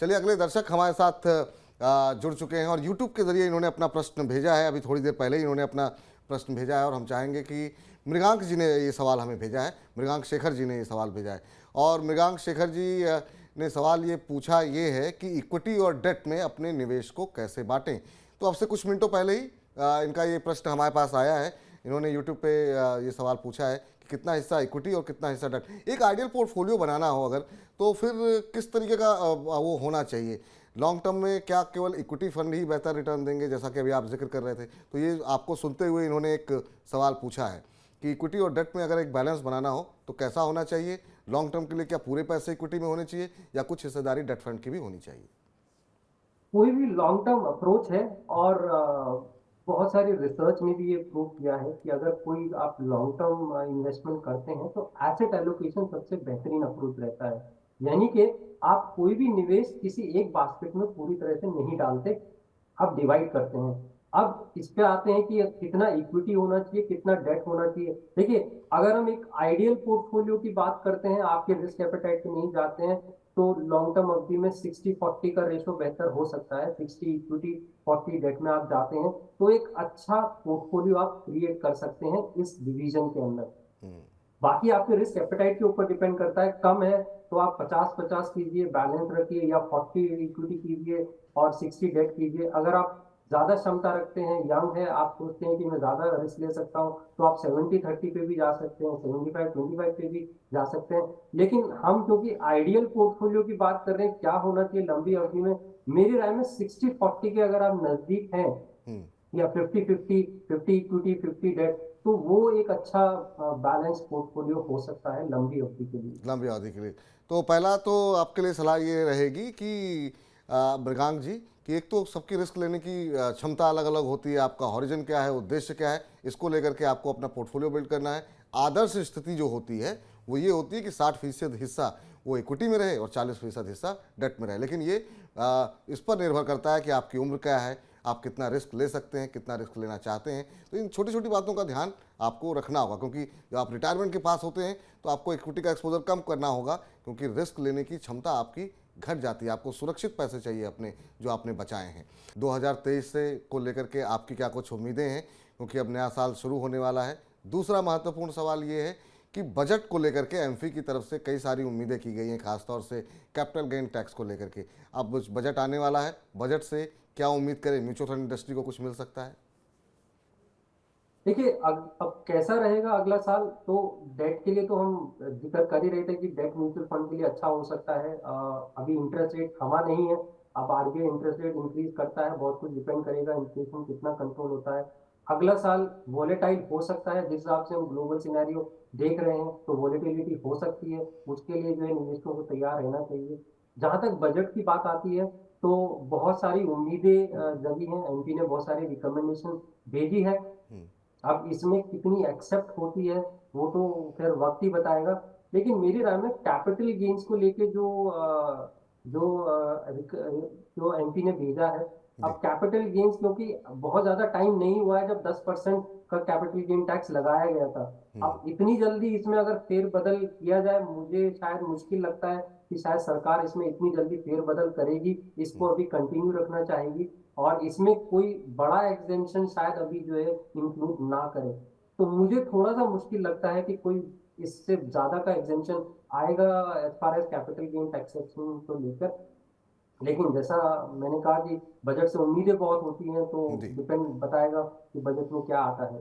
चलिए, अगले दर्शक हमारे साथ जुड़ चुके हैं और यूट्यूब के जरिए इन्होंने अपना प्रश्न भेजा है। अभी थोड़ी देर पहले ही इन्होंने अपना प्रश्न भेजा है और हम चाहेंगे कि मृगांक जी ने ये सवाल हमें भेजा है। मृगांक शेखर जी ने ये सवाल भेजा है और मृगांक शेखर जी ने सवाल ये पूछा ये है कि इक्विटी और डेट में अपने निवेश को कैसे बांटें। तो अब से कुछ मिनटों पहले ही इनका ये प्रश्न हमारे पास आया है। इन्होंने यूट्यूब पे ये सवाल पूछा है कि कितना हिस्सा इक्विटी और कितना हिस्सा डेट। एक आइडियल पोर्टफोलियो बनाना हो अगर, तो फिर किस तरीके का वो होना चाहिए? लॉन्ग टर्म में क्या केवल इक्विटी फंड ही बेहतर रिटर्न देंगे, जैसा कि अभी आप जिक्र कर रहे थे? तो ये आपको सुनते हुए इन्होंने एक सवाल पूछा है कि इक्विटी और डेट में अगर एक बैलेंस बनाना हो तो कैसा होना चाहिए? लॉन्ग टर्म के लिए क्या पूरे पैसे इक्विटी में होने चाहिए या कुछ हिस्सेदारी डेट फंड की भी होनी चाहिए? कोई भी लॉन्ग टर्म अप्रोच है और बहुत सारी रिसर्च ने भी ये प्रूव किया है कि अगर कोई आप लॉन्ग टर्म इन्वेस्टमेंट करते हैं तो एसेट एलोकेशन सबसे बेहतरीन अप्रोच रहता है। यानी कि आप कोई भी निवेश किसी एक बास्केट में पूरी तरह से नहीं डालते, आप डिवाइड करते हैं। अब इस पे आते हैं कि कितना इक्विटी होना चाहिए, कितना डेट होना चाहिए। देखिए, अगर हम एक आइडियल पोर्टफोलियो की बात करते हैं, आपके रिस्क एपेटाइट पे नहीं जाते हैं, तो लॉन्ग टर्म अवधि में 60-40 का रेशो बेहतर हो सकता है। 60 इक्विटी, 40 डेट में आप जाते हैं तो एक अच्छा पोर्टफोलियो आप क्रिएट कर सकते हैं इस डिवीजन के अंदर। बाकी आपके रिस्क एपेटाइट के ऊपर डिपेंड करता है। कम है तो आप 50-50 कीजिए, बैलेंस रखिए, या 40 इक्विटी कीजिए और 60 डेट कीजिए। अगर आप ज्यादा क्षमता रखते हैं, यंग है, आप सोचते हैं कि मैं ज्यादा रिस्क ले सकता हूं, तो आप 70-30 पे भी जा सकते हैं, 75-25 पे भी जा सकते हैं। लेकिन हम क्योंकि आइडियल पोर्टफोलियो की बात कर रहे हैं, क्या होना चाहिए लंबी अवधि में, मेरी राय में 60-40 के अगर आप नजदीक हैं, या 50-50, 50 इक्विटी 50 डेट, तो वो एक अच्छा बैलेंस पोर्टफोलियो हो सकता है लंबी अवधि के लिए। लंबी अवधि के लिए तो पहला तो आपके लिए सलाह ये रहेगी कि मृगांक जी, कि एक तो सबकी रिस्क लेने की क्षमता अलग अलग होती है। आपका हॉरिजन क्या है, उद्देश्य क्या है, इसको लेकर के आपको अपना पोर्टफोलियो बिल्ड करना है। आदर्श स्थिति जो होती है वो ये होती है कि 60% हिस्सा वो इक्विटी में रहे और 40% हिस्सा डेट में रहे। लेकिन ये इस पर निर्भर करता है कि आपकी उम्र क्या है, आप कितना रिस्क ले सकते हैं, कितना रिस्क लेना चाहते हैं। तो इन छोटी छोटी बातों का ध्यान आपको रखना होगा, क्योंकि जब आप रिटायरमेंट के पास होते हैं तो आपको इक्विटी का एक्सपोजर कम करना होगा, क्योंकि रिस्क लेने की क्षमता आपकी घट जाती है। आपको सुरक्षित पैसे चाहिए अपने, जो आपने बचाए हैं। 2023 से को लेकर के आपकी क्या कुछ उम्मीदें हैं, क्योंकि अब नया साल शुरू होने वाला है? दूसरा महत्वपूर्ण सवाल ये है कि बजट को लेकर के एमफी की तरफ से कई सारी उम्मीदें की गई हैं, खासतौर से कैपिटल गेन टैक्स को लेकर के। अब बजट आने वाला है, बजट से क्या उम्मीद करें? म्यूचुअल फंड इंडस्ट्री को कुछ मिल सकता है? देखिए, अब कैसा रहेगा अगला साल, तो डेट के लिए तो हम जिक्र कर ही रहे थे कि डेट म्यूचुअल फंड के लिए अच्छा हो सकता है। अभी इंटरेस्ट रेट थमा नहीं है। अब आरबीआई इंटरेस्ट रेट इंक्रीज करता है, बहुत कुछ डिपेंड करेगा इन्फ्लेशन कितना कंट्रोल होता है। अगला साल वॉलेटाइल हो सकता है, जिस हिसाब से हम ग्लोबल सिनेरियो देख रहे हैं, तो वॉलेटिलिटी हो सकती है। उसके लिए जो है निवेशकों को तैयार रहना चाहिए। जहां तक बजट की बात आती है, तो बहुत सारी उम्मीदें जगी हैं, एमपी ने बहुत सारी रिकमेंडेशन भेजी है। अब इसमें कितनी एक्सेप्ट होती है वो तो फिर वक्त ही बताएगा। लेकिन मेरी राय में कैपिटल गेन्स को लेके जो एमपी ने भेजा है, अब जी। कैपिटल गेन्स, क्योंकि बहुत ज्यादा टाइम नहीं हुआ है जब 10% का कैपिटल गेन टैक्स लगाया गया था। अब इतनी जल्दी इसमें अगर फेरबदल किया जाए, मुझे शायद मुश्किल लगता है कि शायद सरकार इसमें इतनी जल्दी फेरबदल करेगी। इसको अभी कंटिन्यू रखना चाहेगी और इसमें कोई बड़ा एग्जेम्पशन शायद अभी जो है इंक्लूड ना करे। तो मुझे थोड़ा सा मुश्किल लगता है कि कोई इससे ज्यादा का एग्जेम्पशन आएगा as far as capital gain taxation को लेकर। लेकिन जैसा मैंने कहा कि बजट से उम्मीदें बहुत होती हैं, तो जी। डिपेंड बताएगा कि बजट में क्या आता है।